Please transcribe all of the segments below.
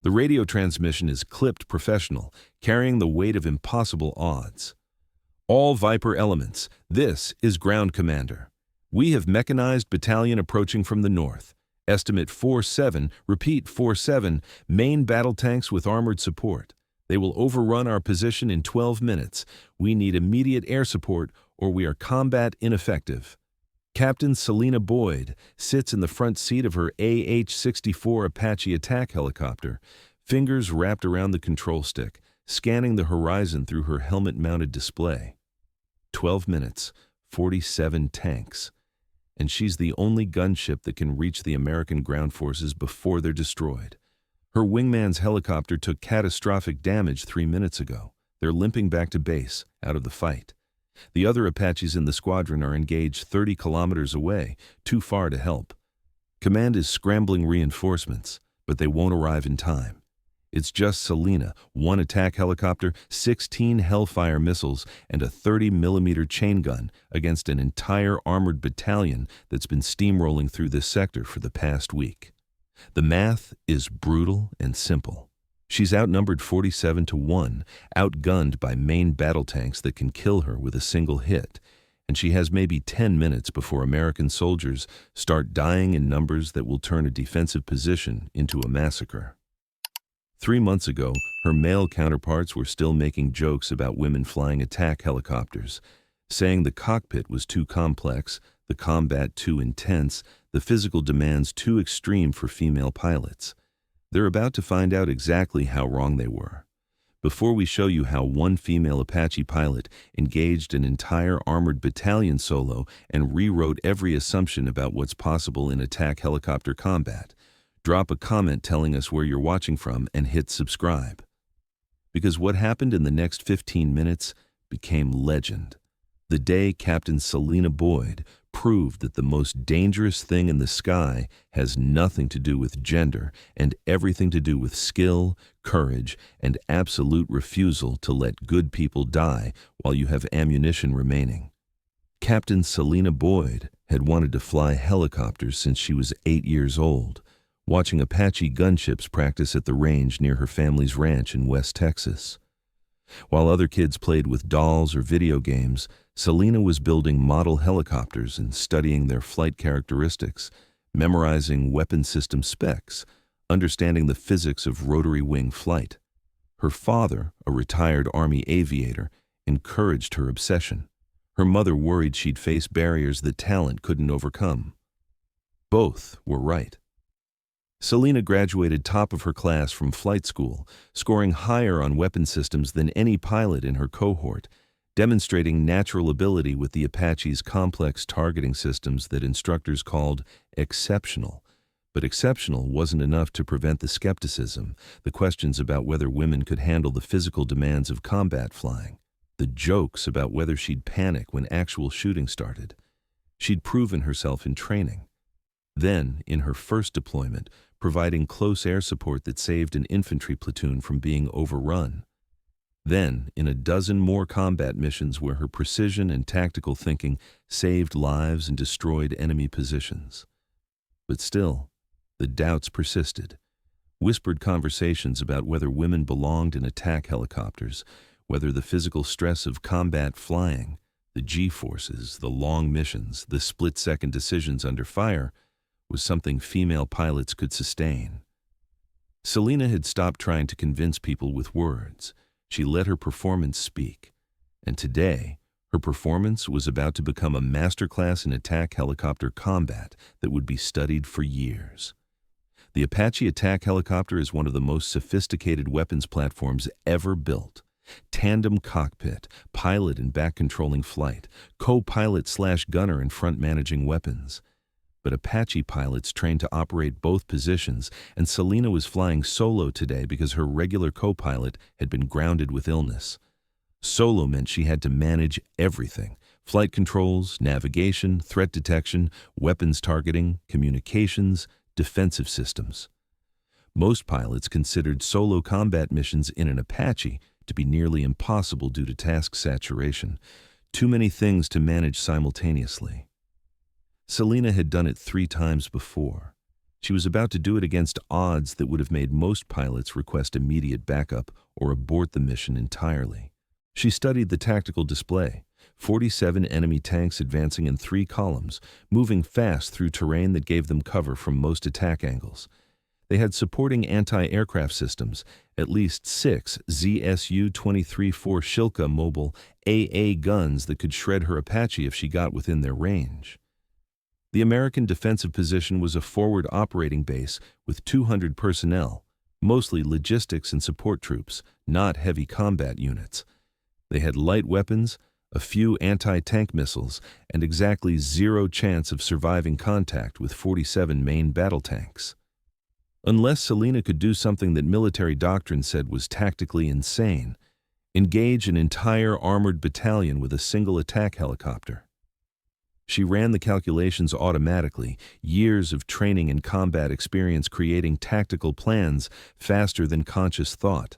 The radio transmission is clipped professional, carrying the weight of impossible odds. All Viper elements, this is Ground Commander. We have mechanized battalion approaching from the north. Estimate 4-7, repeat 4-7, main battle tanks with armored support. They will overrun our position in 12 minutes. We need immediate air support or we are combat ineffective. Captain Selena Boyd sits in the front seat of her AH-64 Apache attack helicopter, fingers wrapped around the control stick, scanning the horizon through her helmet-mounted display. 12 minutes, 47 tanks. And she's the only gunship that can reach the American ground forces before they're destroyed. Her wingman's helicopter took catastrophic damage 3 minutes ago. They're limping back to base, out of the fight. The other Apaches in the squadron are engaged 30 kilometers away, too far to help. Command is scrambling reinforcements, but they won't arrive in time. It's just Selena, 1 attack helicopter, 16 Hellfire missiles, and a 30mm chain gun against an entire armored battalion that's been steamrolling through this sector for the past week. The math is brutal and simple. She's outnumbered 47-1, outgunned by main battle tanks that can kill her with a single hit, and she has maybe 10 minutes before American soldiers start dying in numbers that will turn a defensive position into a massacre. 3 months ago, her male counterparts were still making jokes about women flying attack helicopters, saying the cockpit was too complex, the combat too intense, the physical demands too extreme for female pilots. They're about to find out exactly how wrong they were. Before we show you how 1 female Apache pilot engaged an entire armored battalion solo and rewrote every assumption about what's possible in attack helicopter combat, drop a comment telling us where you're watching from and hit subscribe. Because what happened in the next 15 minutes became legend. The day Captain Selena Boyd proved that the most dangerous thing in the sky has nothing to do with gender and everything to do with skill, courage, and absolute refusal to let good people die while you have ammunition remaining. Captain Selena Boyd had wanted to fly helicopters since she was 8 years old, watching Apache gunships practice at the range near her family's ranch in West Texas. While other kids played with dolls or video games, Selena was building model helicopters and studying their flight characteristics, memorizing weapon system specs, understanding the physics of rotary wing flight. Her father, a retired Army aviator, encouraged her obsession. Her mother worried she'd face barriers that talent couldn't overcome. Both were right. Selena graduated top of her class from flight school, scoring higher on weapon systems than any pilot in her cohort, demonstrating natural ability with the Apache's complex targeting systems that instructors called exceptional. But exceptional wasn't enough to prevent the skepticism, the questions about whether women could handle the physical demands of combat flying, the jokes about whether she'd panic when actual shooting started. She'd proven herself in training. Then, in her first deployment, providing close air support that saved an infantry platoon from being overrun. Then, in a dozen more combat missions where her precision and tactical thinking saved lives and destroyed enemy positions. But still, the doubts persisted. Whispered conversations about whether women belonged in attack helicopters, whether the physical stress of combat flying, the G-forces, the long missions, the split-second decisions under fire, was something female pilots could sustain. Selena had stopped trying to convince people with words. She let her performance speak. And today, her performance was about to become a masterclass in attack helicopter combat that would be studied for years. The Apache attack helicopter is one of the most sophisticated weapons platforms ever built. Tandem cockpit, pilot and back controlling flight, co-pilot/gunner and front managing weapons. But Apache pilots trained to operate both positions, and Selena was flying solo today because her regular co-pilot had been grounded with illness. Solo meant she had to manage everything: flight controls, navigation, threat detection, weapons targeting, communications, defensive systems. Most pilots considered solo combat missions in an Apache to be nearly impossible due to task saturation, too many things to manage simultaneously. Selena had done it 3 times before. She was about to do it against odds that would have made most pilots request immediate backup or abort the mission entirely. She studied the tactical display. 47 enemy tanks advancing in 3 columns, moving fast through terrain that gave them cover from most attack angles. They had supporting anti-aircraft systems, at least 6 ZSU-23-4 Shilka mobile AA guns that could shred her Apache if she got within their range. The American defensive position was a forward operating base with 200 personnel, mostly logistics and support troops, not heavy combat units. They had light weapons, a few anti-tank missiles, and exactly 0 chance of surviving contact with 47 main battle tanks. Unless Selena could do something that military doctrine said was tactically insane, engage an entire armored battalion with a single attack helicopter. She ran the calculations automatically, years of training and combat experience creating tactical plans faster than conscious thought.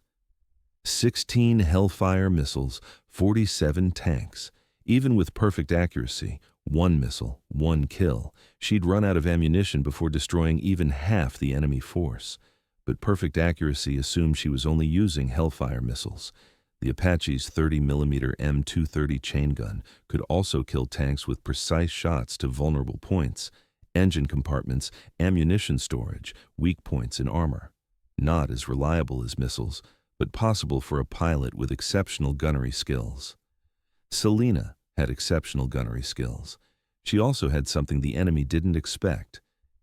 16 Hellfire missiles, 47 tanks. Even with perfect accuracy, 1 missile, 1 kill, she'd run out of ammunition before destroying even half the enemy force. But perfect accuracy assumed she was only using Hellfire missiles. The Apache's 30mm M230 chain gun could also kill tanks with precise shots to vulnerable points, engine compartments, ammunition storage, weak points in armor. Not as reliable as missiles, but possible for a pilot with exceptional gunnery skills. Selena had exceptional gunnery skills. She also had something the enemy didn't expect: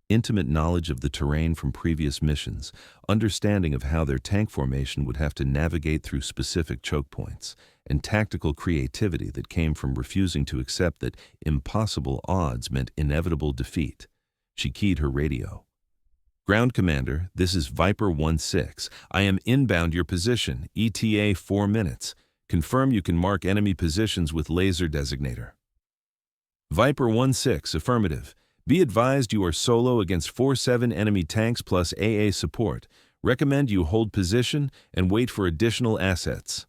intimate knowledge of the terrain from previous missions, understanding of how their tank formation would have to navigate through specific choke points, and tactical creativity that came from refusing to accept that impossible odds meant inevitable defeat. She keyed her radio. "Ground Commander, this is Viper 1-6. I am inbound your position, ETA 4 minutes. Confirm you can mark enemy positions with laser designator." Viper 1-6, affirmative. Be advised you are solo against 47 enemy tanks plus AA support. Recommend you hold position and wait for additional assets.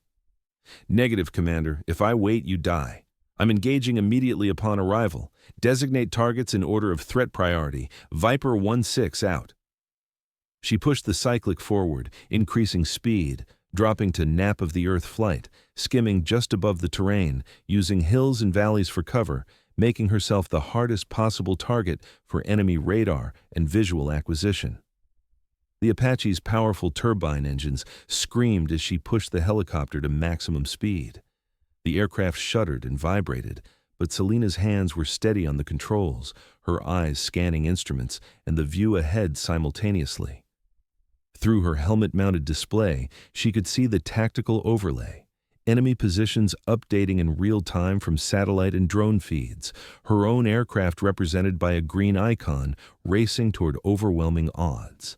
Negative, Commander. If I wait, you die. I'm engaging immediately upon arrival. Designate targets in order of threat priority. Viper 1-6 out. She pushed the cyclic forward, increasing speed, dropping to nap of the earth flight, skimming just above the terrain, using hills and valleys for cover, making herself the hardest possible target for enemy radar and visual acquisition. The Apache's powerful turbine engines screamed as she pushed the helicopter to maximum speed. The aircraft shuddered and vibrated, but Selena's hands were steady on the controls, her eyes scanning instruments and the view ahead simultaneously. Through her helmet-mounted display, she could see the tactical overlay, enemy positions updating in real time from satellite and drone feeds, her own aircraft represented by a green icon racing toward overwhelming odds.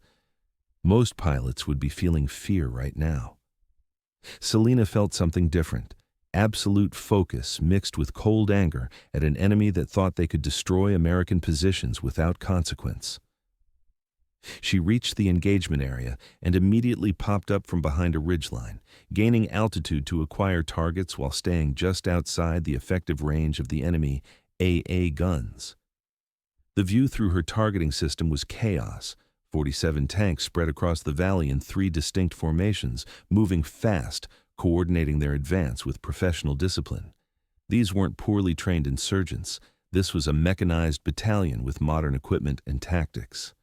Most pilots would be feeling fear right now. Selena felt something different, absolute focus mixed with cold anger at an enemy that thought they could destroy American positions without consequence. She reached the engagement area and immediately popped up from behind a ridgeline, gaining altitude to acquire targets while staying just outside the effective range of the enemy AA guns. The view through her targeting system was chaos. 47 tanks spread across the valley in 3 distinct formations, moving fast, coordinating their advance with professional discipline. These weren't poorly trained insurgents. This was a mechanized battalion with modern equipment and tactics.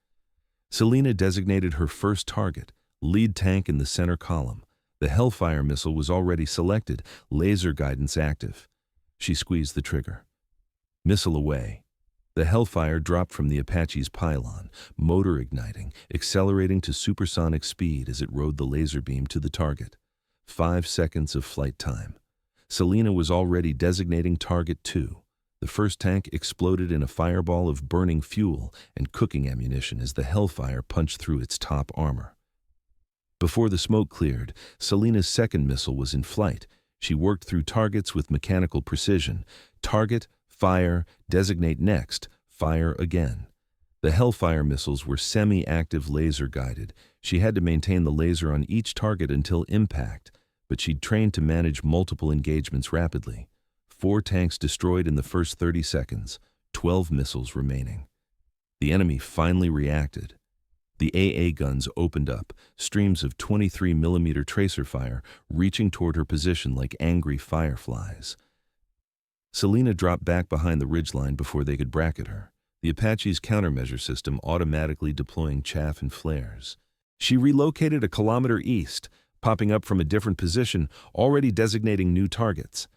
Selena designated her first target, lead tank in the center column. The Hellfire missile was already selected, laser guidance active. She squeezed the trigger. Missile away. The Hellfire dropped from the Apache's pylon, motor igniting, accelerating to supersonic speed as it rode the laser beam to the target. 5 seconds of flight time. Selena was already designating target 2. The first tank exploded in a fireball of burning fuel and cooking ammunition as the Hellfire punched through its top armor. Before the smoke cleared, Selena's second missile was in flight. She worked through targets with mechanical precision. Target, fire, designate next, fire again. The Hellfire missiles were semi-active laser-guided. She had to maintain the laser on each target until impact, but she'd trained to manage multiple engagements rapidly. 4 tanks destroyed in the first 30 seconds, 12 missiles remaining. The enemy finally reacted. The AA guns opened up, streams of 23mm tracer fire reaching toward her position like angry fireflies. Selena dropped back behind the ridgeline before they could bracket her, the Apache's countermeasure system automatically deploying chaff and flares. She relocated a kilometer east, popping up from a different position, already designating new targets.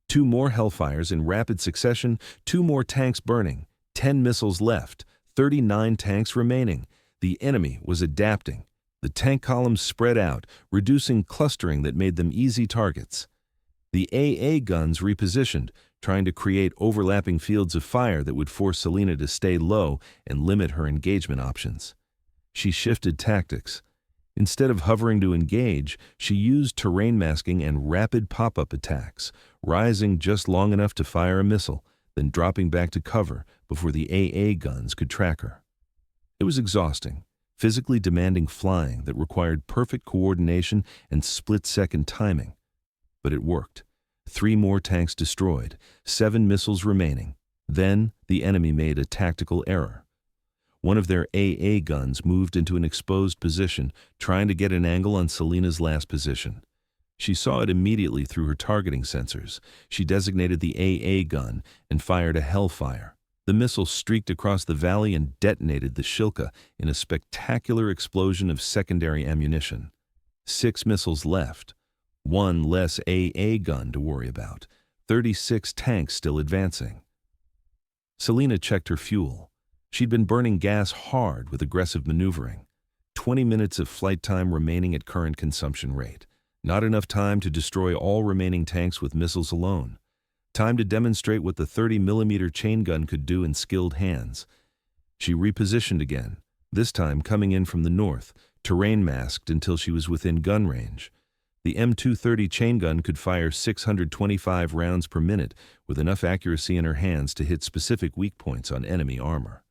2 more Hellfires in rapid succession, 2 more tanks burning, 10 missiles left, 39 tanks remaining. The enemy was adapting. The tank columns spread out, reducing clustering that made them easy targets. The AA guns repositioned, trying to create overlapping fields of fire that would force Selena to stay low and limit her engagement options. She shifted tactics. Instead of hovering to engage, she used terrain masking and rapid pop-up attacks, rising just long enough to fire a missile, then dropping back to cover before the AA guns could track her. It was exhausting, physically demanding flying that required perfect coordination and split-second timing. But it worked. 3 more tanks destroyed, 7 missiles remaining. Then the enemy made a tactical error. One of their AA guns moved into an exposed position, trying to get an angle on Selena's last position. She saw it immediately through her targeting sensors. She designated the AA gun and fired a Hellfire. The missile streaked across the valley and detonated the Shilka in a spectacular explosion of secondary ammunition. 6 missiles left. 1 less AA gun to worry about. 36 tanks still advancing. Selena checked her fuel. She'd been burning gas hard with aggressive maneuvering. 20 minutes of flight time remaining at current consumption rate. Not enough time to destroy all remaining tanks with missiles alone. Time to demonstrate what the 30mm chain gun could do in skilled hands. She repositioned again, this time coming in from the north, terrain masked until she was within gun range. The M230 chain gun could fire 625 rounds per minute with enough accuracy in her hands to hit specific weak points on enemy armor.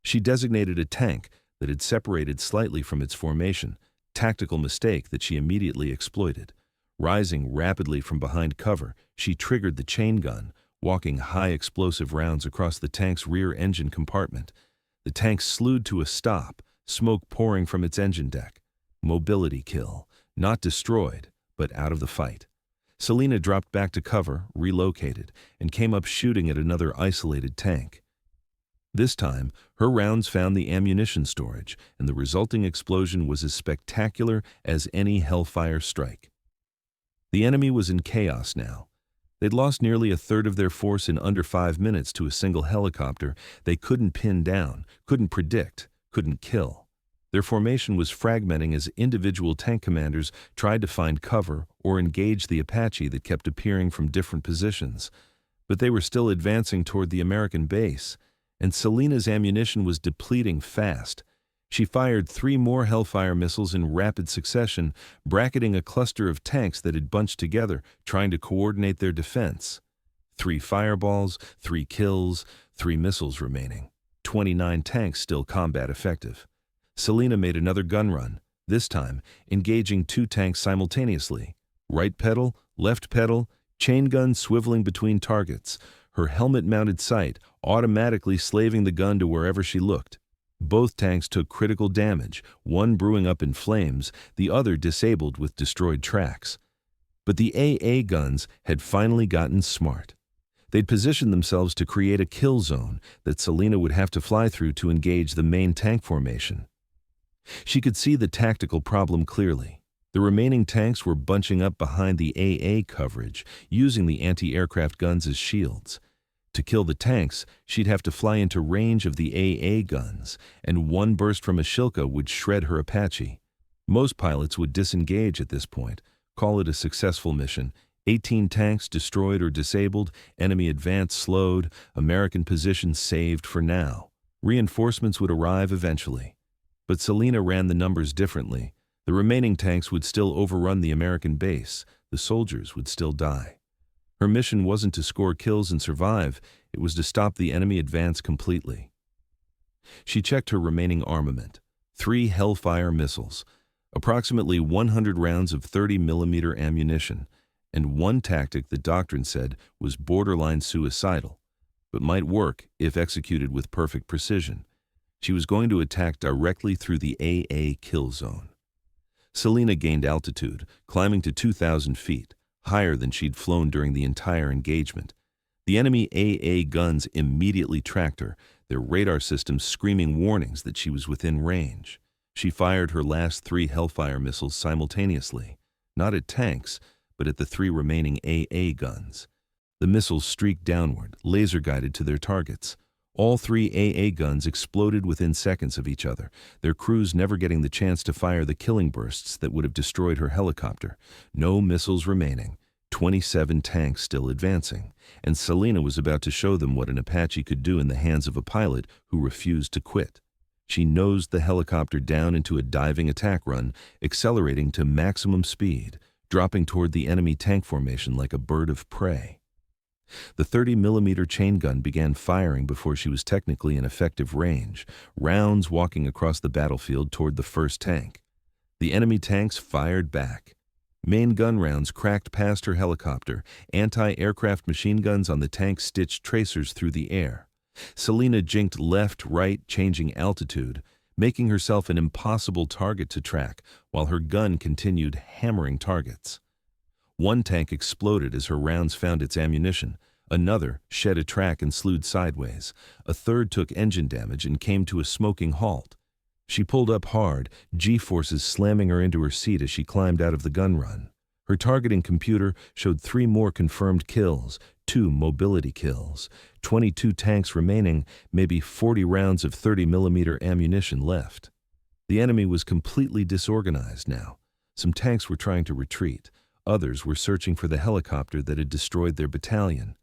She designated a tank that had separated slightly from its formation, tactical mistake that she immediately exploited. Rising rapidly from behind cover, she triggered the chain gun, walking high explosive rounds across the tank's rear engine compartment. The tank slewed to a stop, smoke pouring from its engine deck. Mobility kill. Not destroyed, but out of the fight. Selena dropped back to cover, relocated, and came up shooting at another isolated tank. This time, her rounds found the ammunition storage, and the resulting explosion was as spectacular as any Hellfire strike. The enemy was in chaos now. They'd lost nearly a third of their force in under 5 minutes to a single helicopter they couldn't pin down, couldn't predict, couldn't kill. Their formation was fragmenting as individual tank commanders tried to find cover or engage the Apache that kept appearing from different positions. But they were still advancing toward the American base, and Selena's ammunition was depleting fast. She fired 3 more Hellfire missiles in rapid succession, bracketing a cluster of tanks that had bunched together, trying to coordinate their defense. 3 fireballs, 3 kills, 3 missiles remaining. 29 tanks still combat effective. Selena made another gun run, this time engaging 2 tanks simultaneously. Right pedal, left pedal, chain gun swiveling between targets, her helmet-mounted sight automatically slaving the gun to wherever she looked. Both tanks took critical damage, one brewing up in flames, the other disabled with destroyed tracks. But the AA guns had finally gotten smart. They'd positioned themselves to create a kill zone that Selena would have to fly through to engage the main tank formation. She could see the tactical problem clearly. The remaining tanks were bunching up behind the AA coverage, using the anti-aircraft guns as shields. To kill the tanks, she'd have to fly into range of the AA guns, and one burst from a Shilka would shred her Apache. Most pilots would disengage at this point, call it a successful mission. 18 tanks destroyed or disabled, enemy advance slowed, American position saved for now. Reinforcements would arrive eventually. But Selena ran the numbers differently. The remaining tanks would still overrun the American base. The soldiers would still die. Her mission wasn't to score kills and survive, it was to stop the enemy advance completely. She checked her remaining armament. 3 Hellfire missiles, approximately 100 rounds of 30mm ammunition, and one tactic the doctrine said was borderline suicidal, but might work if executed with perfect precision. She was going to attack directly through the AA kill zone. Selena gained altitude, climbing to 2,000 feet, higher than she'd flown during the entire engagement. The enemy AA guns immediately tracked her, their radar systems screaming warnings that she was within range. She fired her last 3 Hellfire missiles simultaneously, not at tanks, but at the 3 remaining AA guns. The missiles streaked downward, laser-guided to their targets. All 3 AA guns exploded within seconds of each other, their crews never getting the chance to fire the killing bursts that would have destroyed her helicopter. No missiles remaining, 27 tanks still advancing, and Selena was about to show them what an Apache could do in the hands of a pilot who refused to quit. She nosed the helicopter down into a diving attack run, accelerating to maximum speed, dropping toward the enemy tank formation like a bird of prey. The 30mm chain gun began firing before she was technically in effective range, rounds walking across the battlefield toward the first tank. The enemy tanks fired back. Main gun rounds cracked past her helicopter. Anti-aircraft machine guns on the tank stitched tracers through the air. Selena jinked left, right, changing altitude, making herself an impossible target to track, while her gun continued hammering targets. One tank exploded as her rounds found its ammunition. Another shed a track and slewed sideways. A third took engine damage and came to a smoking halt. She pulled up hard, G-forces slamming her into her seat as she climbed out of the gun run. Her targeting computer showed 3 more confirmed kills, 2 mobility kills, 22 tanks remaining, maybe 40 rounds of 30mm ammunition left. The enemy was completely disorganized now. Some tanks were trying to retreat. Others were searching for the helicopter that had destroyed their battalion.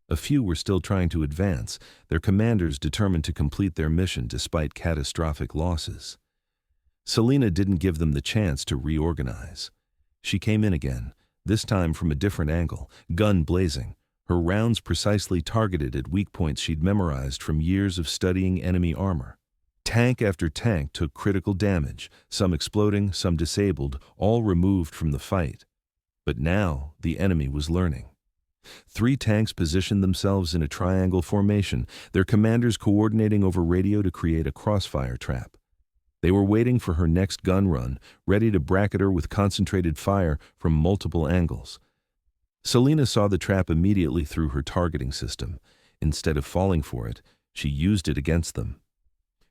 A few were still trying to advance, their commanders determined to complete their mission despite catastrophic losses. Selena didn't give them the chance to reorganize. She came in again, this time from a different angle, gun blazing, her rounds precisely targeted at weak points she'd memorized from years of studying enemy armor. Tank after tank took critical damage, some exploding, some disabled, all removed from the fight. But now the enemy was learning. 3 tanks positioned themselves in a triangle formation, their commanders coordinating over radio to create a crossfire trap. They were waiting for her next gun run, ready to bracket her with concentrated fire from multiple angles. Selena saw the trap immediately through her targeting system. Instead of falling for it, she used it against them.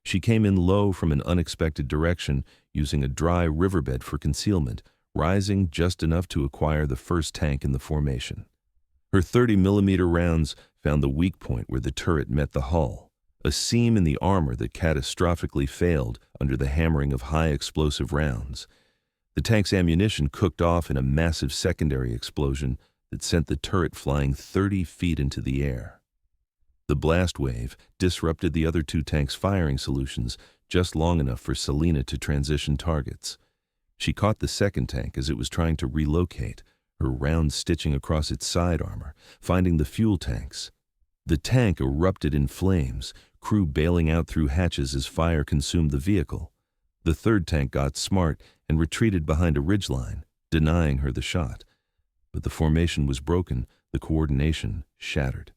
She came in low from an unexpected direction, using a dry riverbed for concealment, rising just enough to acquire the first tank in the formation. Her 30mm rounds found the weak point where the turret met the hull, a seam in the armor that catastrophically failed under the hammering of high explosive rounds. The tank's ammunition cooked off in a massive secondary explosion that sent the turret flying 30 feet into the air. The blast wave disrupted the other 2 tanks' firing solutions just long enough for Selena to transition targets. She caught the second tank as it was trying to relocate, her rounds stitching across its side armor, finding the fuel tanks. The tank erupted in flames, crew bailing out through hatches as fire consumed the vehicle. The third tank got smart and retreated behind a ridgeline, denying her the shot. But the formation was broken, the coordination shattered.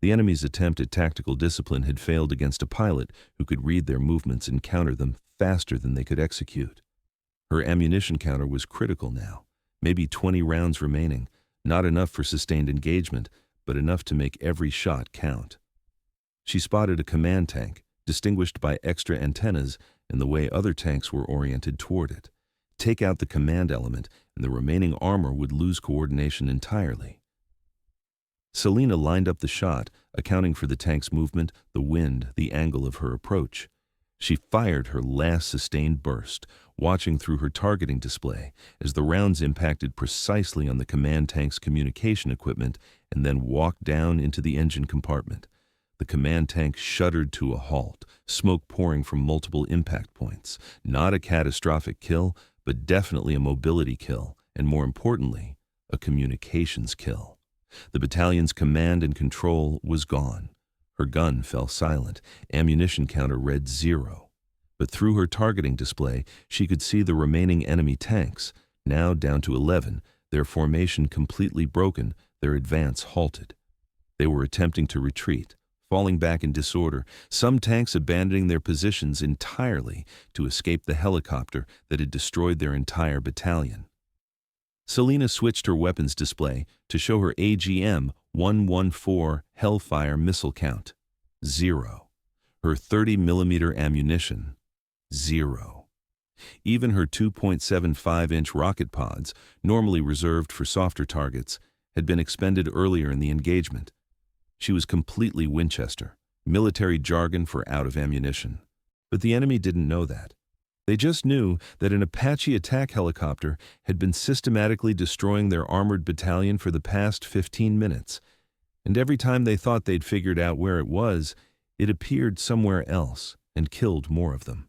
The enemy's attempt at tactical discipline had failed against a pilot who could read their movements and counter them faster than they could execute. Her ammunition counter was critical now. Maybe 20 rounds remaining, not enough for sustained engagement, but enough to make every shot count. She spotted a command tank, distinguished by extra antennas and the way other tanks were oriented toward it. Take out the command element, and the remaining armor would lose coordination entirely. Selena lined up the shot, accounting for the tank's movement, the wind, the angle of her approach. She fired her last sustained burst, watching through her targeting display as the rounds impacted precisely on the command tank's communication equipment and then walked down into the engine compartment. The command tank shuddered to a halt, smoke pouring from multiple impact points. Not a catastrophic kill, but definitely a mobility kill, and more importantly, a communications kill. The battalion's command and control was gone. Her gun fell silent, ammunition counter read 0. But through her targeting display, she could see the remaining enemy tanks, now down to 11, their formation completely broken, their advance halted. They were attempting to retreat, falling back in disorder, some tanks abandoning their positions entirely to escape the helicopter that had destroyed their entire battalion. Selena switched her weapons display to show her AGM-114 Hellfire missile count, 0. Her 30mm ammunition, 0. Even her 2.75-inch rocket pods, normally reserved for softer targets, had been expended earlier in the engagement. She was completely Winchester, military jargon for out of ammunition. But the enemy didn't know that. They just knew that an Apache attack helicopter had been systematically destroying their armored battalion for the past 15 minutes, and every time they thought they'd figured out where it was, it appeared somewhere else and killed more of them.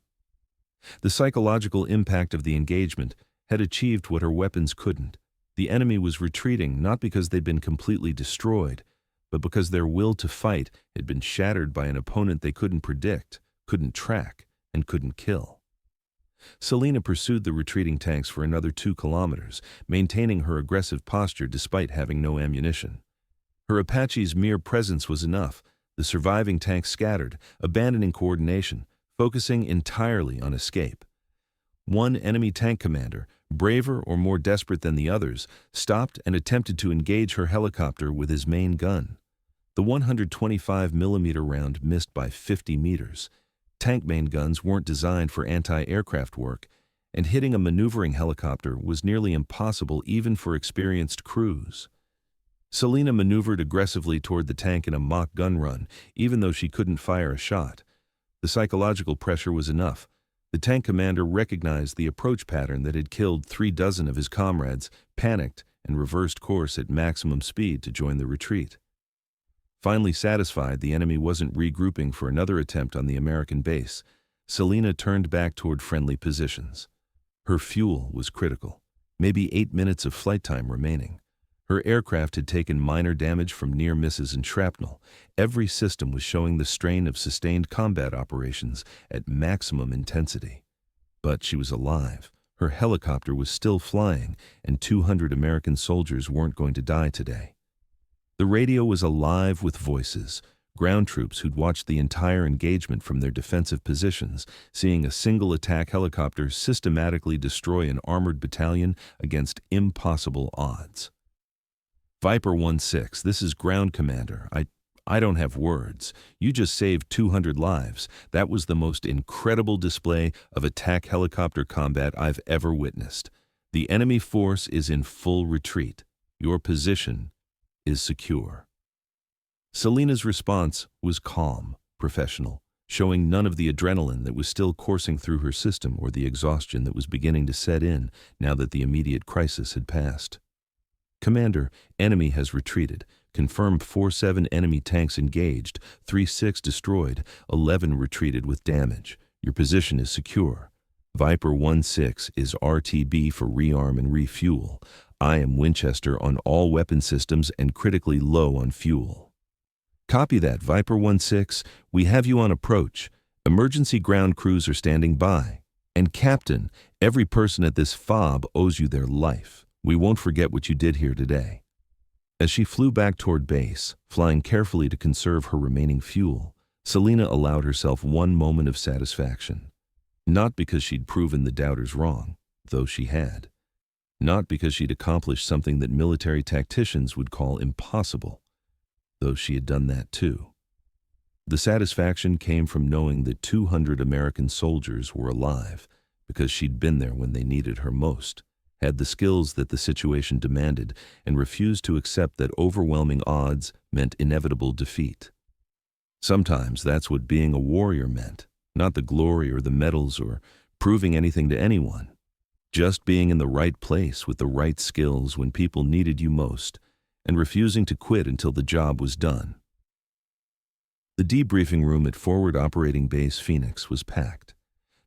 The psychological impact of the engagement had achieved what her weapons couldn't. The enemy was retreating not because they'd been completely destroyed, but because their will to fight had been shattered by an opponent they couldn't predict, couldn't track, and couldn't kill. Selena pursued the retreating tanks for another 2 kilometers, maintaining her aggressive posture despite having no ammunition. Her Apache's mere presence was enough. The surviving tanks scattered, abandoning coordination, focusing entirely on escape. One enemy tank commander, braver or more desperate than the others, stopped and attempted to engage her helicopter with his main gun. The 125mm round missed by 50 meters. Tank main guns weren't designed for anti-aircraft work, and hitting a maneuvering helicopter was nearly impossible even for experienced crews. Selena maneuvered aggressively toward the tank in a mock gun run, even though she couldn't fire a shot. The psychological pressure was enough. The tank commander recognized the approach pattern that had killed 36 of his comrades, panicked, and reversed course at maximum speed to join the retreat. Finally satisfied the enemy wasn't regrouping for another attempt on the American base, Selena turned back toward friendly positions. Her fuel was critical, maybe 8 minutes of flight time remaining. Her aircraft had taken minor damage from near misses and shrapnel. Every system was showing the strain of sustained combat operations at maximum intensity. But she was alive. Her helicopter was still flying, and 200 American soldiers weren't going to die today. The radio was alive with voices, ground troops who'd watched the entire engagement from their defensive positions, seeing a single attack helicopter systematically destroy an armored battalion against impossible odds. Viper 1-6, this is ground commander. I don't have words. You just saved 200 lives. That was the most incredible display of attack helicopter combat I've ever witnessed. The enemy force is in full retreat. Your position is secure. Selena's response was calm, professional, showing none of the adrenaline that was still coursing through her system or the exhaustion that was beginning to set in now that the immediate crisis had passed. Commander, enemy has retreated. Confirmed 47 enemy tanks engaged, 36 destroyed, 11 retreated with damage. Your position is secure. Viper 1-6 is RTB for rearm and refuel. I am Winchester on all weapon systems and critically low on fuel. Copy that, Viper 1-6. We have you on approach. Emergency ground crews are standing by. And Captain, every person at this FOB owes you their life. We won't forget what you did here today. As she flew back toward base, flying carefully to conserve her remaining fuel, Selena allowed herself one moment of satisfaction. Not because she'd proven the doubters wrong, though she had. Not because she'd accomplished something that military tacticians would call impossible, though she had done that too. The satisfaction came from knowing that 200 American soldiers were alive because she'd been there when they needed her most, had the skills that the situation demanded, and refused to accept that overwhelming odds meant inevitable defeat. Sometimes that's what being a warrior meant, not the glory or the medals or proving anything to anyone. Just being in the right place with the right skills when people needed you most, and refusing to quit until the job was done. The debriefing room at Forward Operating Base Phoenix was packed,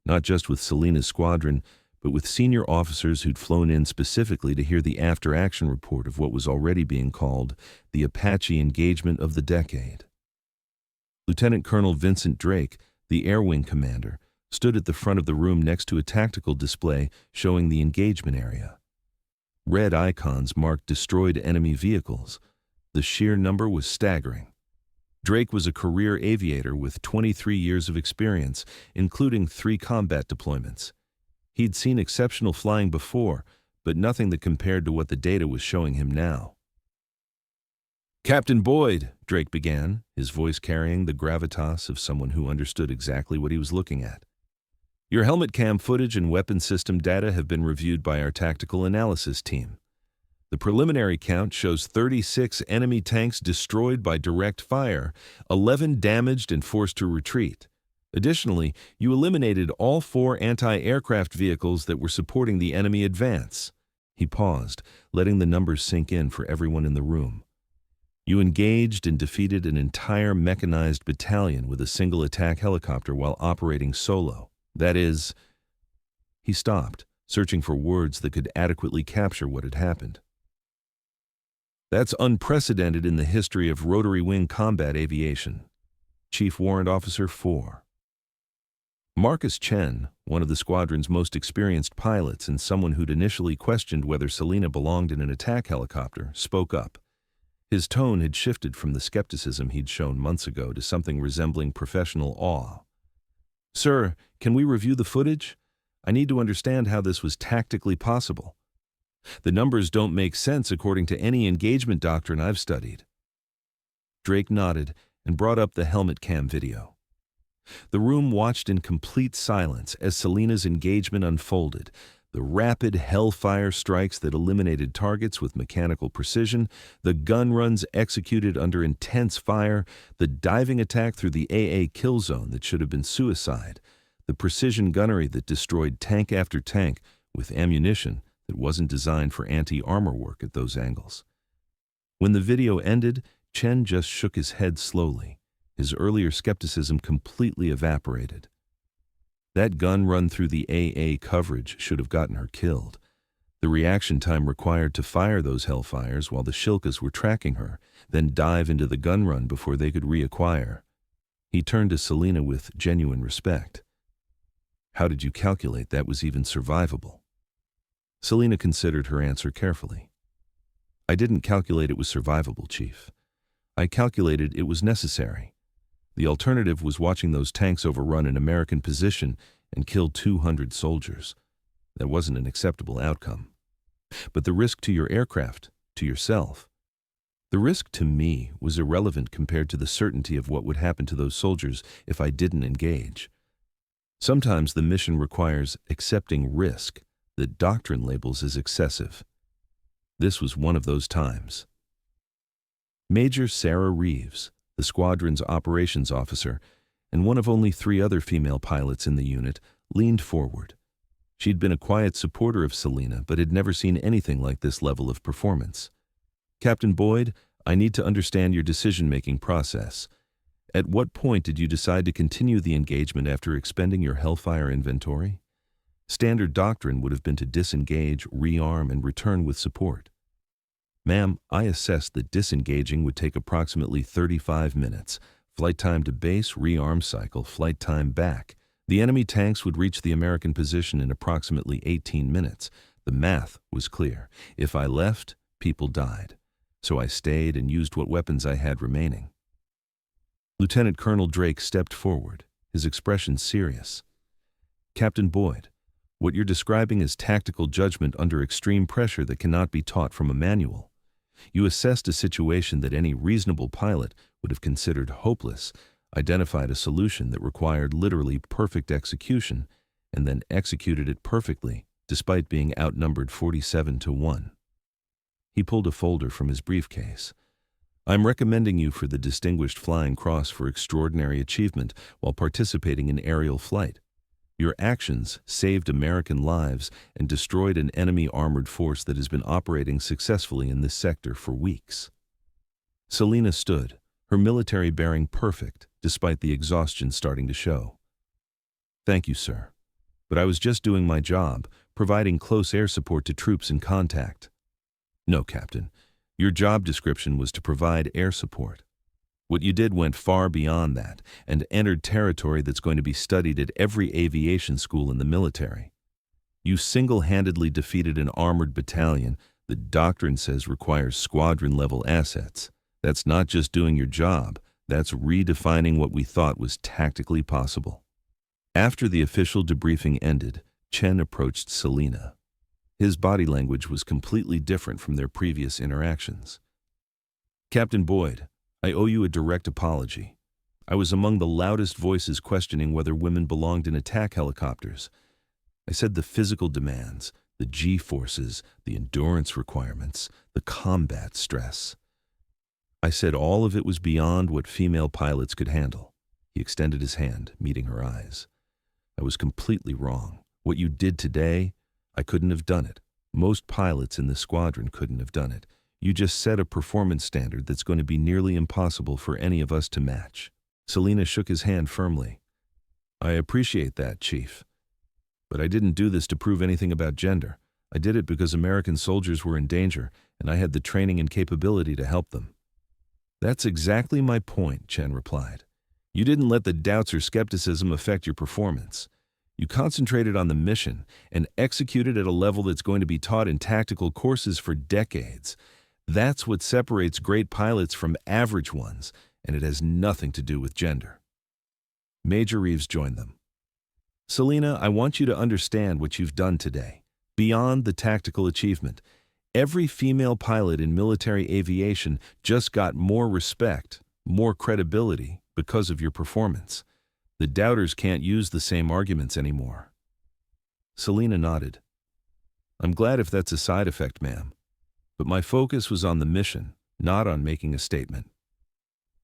not just with Selena's squadron, but with senior officers who'd flown in specifically to hear the after-action report of what was already being called the Apache engagement of the decade. Lieutenant Colonel Vincent Drake, the Air Wing commander, stood at the front of the room next to a tactical display showing the engagement area. Red icons marked destroyed enemy vehicles. The sheer number was staggering. Drake was a career aviator with 23 years of experience, including 3 combat deployments. He'd seen exceptional flying before, but nothing that compared to what the data was showing him now. "Captain Boyd," Drake began, his voice carrying the gravitas of someone who understood exactly what he was looking at. "Your helmet cam footage and weapon system data have been reviewed by our tactical analysis team. The preliminary count shows 36 enemy tanks destroyed by direct fire, 11 damaged and forced to retreat. Additionally, you eliminated all 4 anti-aircraft vehicles that were supporting the enemy advance." He paused, letting the numbers sink in for everyone in the room. "You engaged and defeated an entire mechanized battalion with a single attack helicopter while operating solo. That is—" He stopped, searching for words that could adequately capture what had happened. "That's unprecedented in the history of rotary wing combat aviation." Chief Warrant Officer 4. Marcus Chen, one of the squadron's most experienced pilots and someone who'd initially questioned whether Selena belonged in an attack helicopter, spoke up. His tone had shifted from the skepticism he'd shown months ago to something resembling professional awe. "Sir, can we review the footage? I need to understand how this was tactically possible. The numbers don't make sense according to any engagement doctrine I've studied." Drake nodded and brought up the helmet cam video. The room watched in complete silence as Selena's engagement unfolded. The rapid Hellfire strikes that eliminated targets with mechanical precision, the gun runs executed under intense fire, the diving attack through the AA kill zone that should have been suicide, the precision gunnery that destroyed tank after tank with ammunition that wasn't designed for anti-armor work at those angles. When the video ended, Chen just shook his head slowly. His earlier skepticism completely evaporated. That gun run through the AA coverage should have gotten her killed. The reaction time required to fire those Hellfires while the Shilkas were tracking her, then dive into the gun run before they could reacquire. He turned to Selena with genuine respect. "How did you calculate that was even survivable?" Selena considered her answer carefully. "I didn't calculate it was survivable, Chief. I calculated it was necessary. The alternative was watching those tanks overrun an American position and kill 200 soldiers. That wasn't an acceptable outcome. But the risk to your aircraft, to yourself, the risk to me was irrelevant compared to the certainty of what would happen to those soldiers if I didn't engage. Sometimes the mission requires accepting risk that doctrine labels as excessive. This was one of those times." Major Sarah Reeves, the squadron's operations officer, and one of only 3 other female pilots in the unit, leaned forward. She'd been a quiet supporter of Selena, but had never seen anything like this level of performance. "Captain Boyd, I need to understand your decision-making process. At what point did you decide to continue the engagement after expending your Hellfire inventory? Standard doctrine would have been to disengage, rearm, and return with support." "Ma'am, I assessed that disengaging would take approximately 35 minutes. Flight time to base, rearm cycle, flight time back. The enemy tanks would reach the American position in approximately 18 minutes. The math was clear. If I left, people died. So I stayed and used what weapons I had remaining." Lieutenant Colonel Drake stepped forward, his expression serious. "Captain Boyd, what you're describing is tactical judgment under extreme pressure that cannot be taught from a manual. You assessed a situation that any reasonable pilot would have considered hopeless, identified a solution that required literally perfect execution, and then executed it perfectly, despite being outnumbered 47-1. He pulled a folder from his briefcase. "I'm recommending you for the Distinguished Flying Cross for extraordinary achievement while participating in aerial flight. Your actions saved American lives and destroyed an enemy armored force that has been operating successfully in this sector for weeks." Selena stood, her military bearing perfect, despite the exhaustion starting to show. "Thank you, sir. But I was just doing my job, providing close air support to troops in contact." "No, Captain. Your job description was to provide air support. What you did went far beyond that and entered territory that's going to be studied at every aviation school in the military. You single-handedly defeated an armored battalion that doctrine says requires squadron-level assets. That's not just doing your job, That's redefining what we thought was tactically possible. After the official debriefing ended, Chen approached Selena. His body language was completely different from their previous interactions. "Captain Boyd, I owe you a direct apology. I was among the loudest voices questioning whether women belonged in attack helicopters. I said the physical demands, the G-forces, the endurance requirements, the combat stress. I said all of it was beyond what female pilots could handle." He extended his hand, meeting her eyes. "I was completely wrong. What you did today, I couldn't have done it. Most pilots in the squadron couldn't have done it. You just set a performance standard that's going to be nearly impossible for any of us to match." Selena shook his hand firmly. "I appreciate that, Chief. But I didn't do this to prove anything about gender. I did it because American soldiers were in danger, and I had the training and capability to help them." "That's exactly my point," Chen replied. "You didn't let the doubts or skepticism affect your performance. You concentrated on the mission and executed at a level that's going to be taught in tactical courses for decades. That's what separates great pilots from average ones, and it has nothing to do with gender." Major Reeves joined them. "Selena, I want you to understand what you've done today. Beyond the tactical achievement, every female pilot in military aviation just got more respect, more credibility because of your performance. The doubters can't use the same arguments anymore." Selena nodded. "I'm glad if that's a side effect, ma'am. But my focus was on the mission, not on making a statement."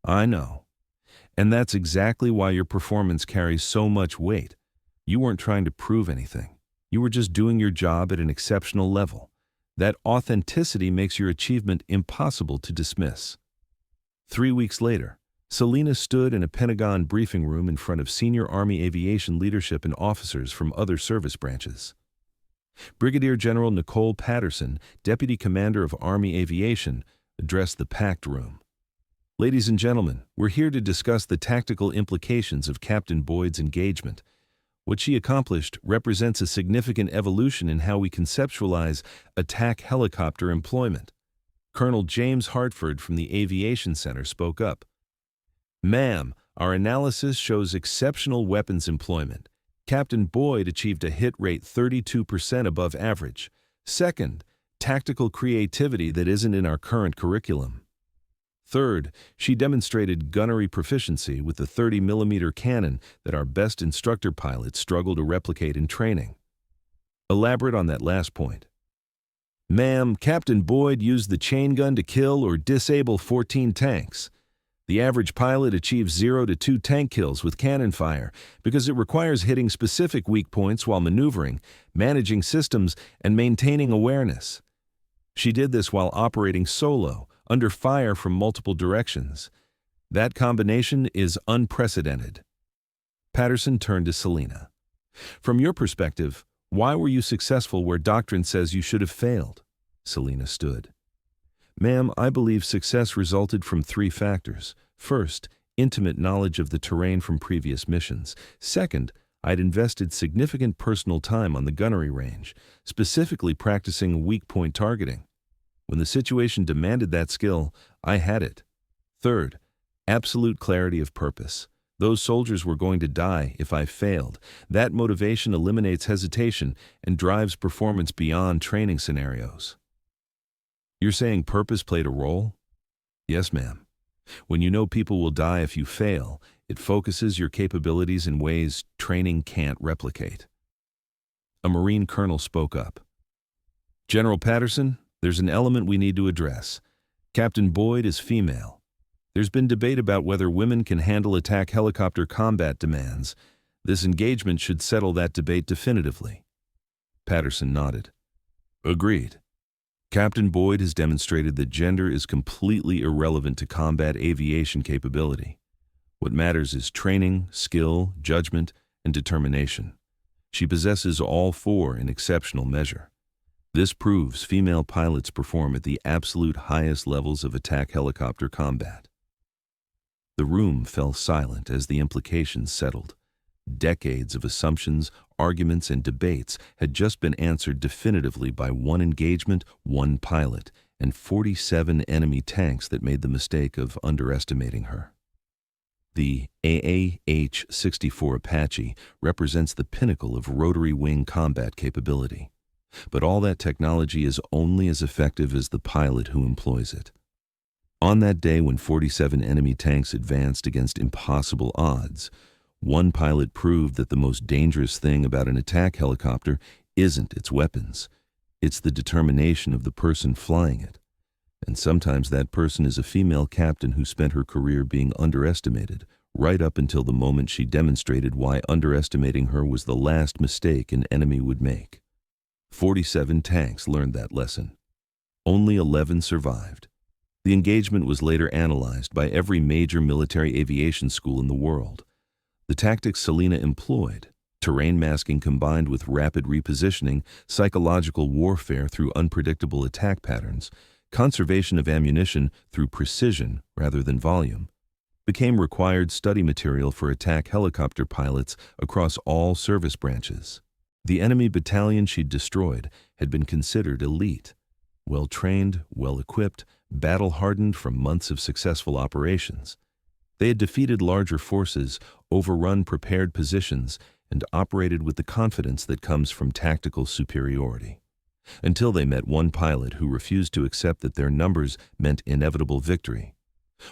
"I know. And that's exactly why your performance carries so much weight. You weren't trying to prove anything. You were just doing your job at an exceptional level. That authenticity makes your achievement impossible to dismiss." 3 weeks later, Selena stood in a Pentagon briefing room in front of senior Army aviation leadership and officers from other service branches. Brigadier General Nicole Patterson, Deputy Commander of Army Aviation, addressed the packed room. "Ladies and gentlemen, we're here to discuss the tactical implications of Captain Boyd's engagement. What she accomplished represents a significant evolution in how we conceptualize attack helicopter employment." Colonel James Hartford from the Aviation Center spoke up. "Ma'am, our analysis shows exceptional weapons employment. Captain Boyd achieved a hit rate 32% above average. Second, tactical creativity that isn't in our current curriculum. Third, she demonstrated gunnery proficiency with the 30mm cannon that our best instructor pilots struggle to replicate in training." "Elaborate on that last point." "Ma'am, Captain Boyd used the chain gun to kill or disable 14 tanks. The average pilot achieves 0 to 2 tank kills with cannon fire because it requires hitting specific weak points while maneuvering, managing systems, and maintaining awareness. She did this while operating solo, under fire from multiple directions. That combination is unprecedented." Patterson turned to Selena. "From your perspective, why were you successful where doctrine says you should have failed?" Selena stood. "Ma'am, I believe success resulted from 3 factors. First, intimate knowledge of the terrain from previous missions. Second, I'd invested significant personal time on the gunnery range, specifically practicing weak point targeting. When the situation demanded that skill, I had it. Third, absolute clarity of purpose. Those soldiers were going to die if I failed. That motivation eliminates hesitation and drives performance beyond training scenarios." "You're saying purpose played a role?" "Yes, ma'am. When you know people will die if you fail, it focuses your capabilities in ways training can't replicate." A Marine colonel spoke up. "General Patterson, there's an element we need to address. Captain Boyd is female. There's been debate about whether women can handle attack helicopter combat demands. This engagement should settle that debate definitively." Patterson nodded. "Agreed. Captain Boyd has demonstrated that gender is completely irrelevant to combat aviation capability. What matters is training, skill, judgment, and determination. She possesses all 4 in exceptional measure. This proves female pilots perform at the absolute highest levels of attack helicopter combat." The room fell silent as the implications settled. Decades of assumptions, arguments, and debates had just been answered definitively by 1 engagement, 1 pilot, and 47 enemy tanks that made the mistake of underestimating her. The AAH-64 Apache represents the pinnacle of rotary wing combat capability. But all that technology is only as effective as the pilot who employs it. On that day when 47 enemy tanks advanced against impossible odds, one pilot proved that the most dangerous thing about an attack helicopter isn't its weapons. It's the determination of the person flying it. And sometimes that person is a female captain who spent her career being underestimated, right up until the moment she demonstrated why underestimating her was the last mistake an enemy would make. 47 tanks learned that lesson. Only 11 survived. The engagement was later analyzed by every major military aviation school in the world. The tactics Selena employed, terrain masking combined with rapid repositioning, psychological warfare through unpredictable attack patterns, conservation of ammunition through precision rather than volume, became required study material for attack helicopter pilots across all service branches. The enemy battalion she'd destroyed had been considered elite, well-trained, well-equipped, battle-hardened from months of successful operations. They had defeated larger forces, overrun prepared positions, and operated with the confidence that comes from tactical superiority. Until they met one pilot who refused to accept that their numbers meant inevitable victory.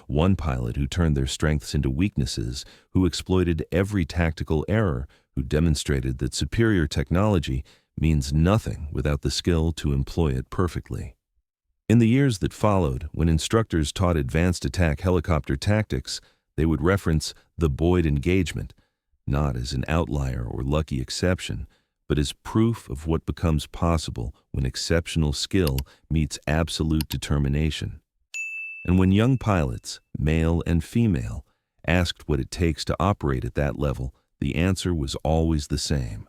One pilot who turned their strengths into weaknesses, who exploited every tactical error, who demonstrated that superior technology means nothing without the skill to employ it perfectly. In the years that followed, when instructors taught advanced attack helicopter tactics, they would reference the Boyd engagement, not as an outlier or lucky exception, but as proof of what becomes possible when exceptional skill meets absolute determination. And when young pilots, male and female, asked what it takes to operate at that level, the answer was always the same.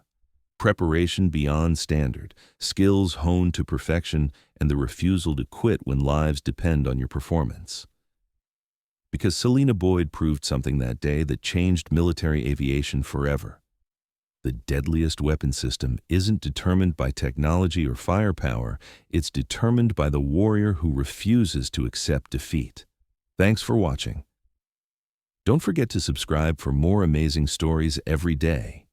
Preparation beyond standard, skills honed to perfection, and the refusal to quit when lives depend on your performance. Because Selena Boyd proved something that day that changed military aviation forever. The deadliest weapon system isn't determined by technology or firepower, it's determined by the warrior who refuses to accept defeat. Thanks for watching. Don't forget to subscribe for more amazing stories every day.